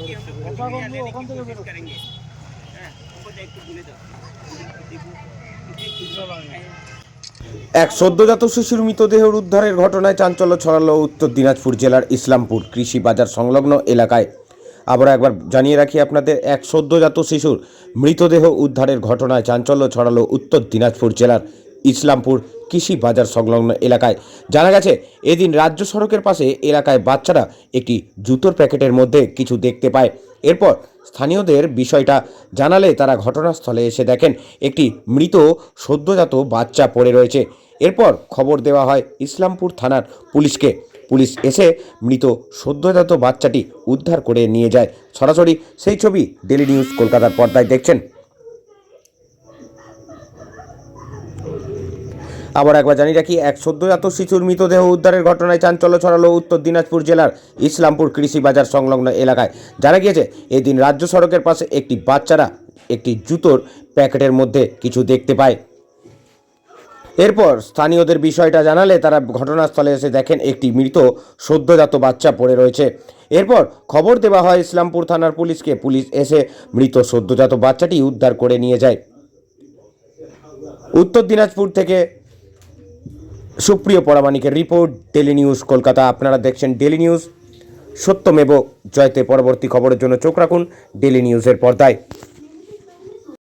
कि हम लोग ऐसा मीडिया हम लेने लोग की ओखान থেকে कोशिश বেরো करेंगे। हमको दायित्व बोले दो देखो कितनी खुशी है। এক সদ্যজাত শিশুর মৃতদেহ উদ্ধারের ঘটনায় চাঞ্চল্য ছড়ালো উত্তর দিনাজপুর জেলার ইসলামপুর কৃষি বাজার সংলগ্ন এলাকায়। আবার একবার জানিয়ে রাখি আপনাদের, এক সদ্যজাত শিশুর মৃতদেহ উদ্ধারের ঘটনায় চাঞ্চল্য ছড়ালো উত্তর দিনাজপুর জেলার ইসলামপুর কৃষি বাজার সংলগ্ন এলাকায়। জানা গেছে, এদিন রাজ্য সড়কের পাশে এলাকায় বাচ্চারা একটি জুতোর প্যাকেটের মধ্যে কিছু দেখতে পায়। এরপর স্থানীয়দের বিষয়টা জানালে তারা ঘটনাস্থলে এসে দেখেন একটি মৃত সদ্যজাত বাচ্চা পড়ে রয়েছে। এরপর খবর দেওয়া হয় ইসলামপুর থানার পুলিশকে। পুলিশ এসে মৃত সদ্যজাত বাচ্চাটি উদ্ধার করে নিয়ে যায়। সরাসরি সেই ছবি ডেলি নিউজ কলকাতার পর্দায় দেখছেন। আবার একবার জানিয়ে রাখি, এক সদ্যজাত শিশুর মৃতদেহ উদ্ধারের ঘটনায় চাঞ্চল্য ছড়ালো উত্তর দিনাজপুর জেলার ইসলামপুর কৃষি বাজার সংলগ্ন এলাকায়। জানা গিয়েছে, এদিন রাজ্য সড়কের পাশে একটি বাচ্চারা একটি জুতোর প্যাকেটের মধ্যে কিছু দেখতে পায়। এরপর স্থানীয়দের বিষয়টা জানালে তারা ঘটনাস্থলে এসে দেখেন একটি মৃত সদ্যজাত বাচ্চা পড়ে রয়েছে। এরপর খবর দেওয়া হয় ইসলামপুর থানার পুলিশকে। পুলিশ এসে মৃত সদ্যজাত বাচ্চাটি উদ্ধার করে নিয়ে যায়। উত্তর দিনাজপুর থেকে সুপ্রিয় পরামানিকের রিপোর্ট, ডেলি নিউজ কলকাতা। আপনারা দেখছেন ডেলি নিউজ, সত্যমেব জয়তে। পরবর্তী খবরের জন্য চোখ রাখুন ডেলি নিউজের পর্দায়।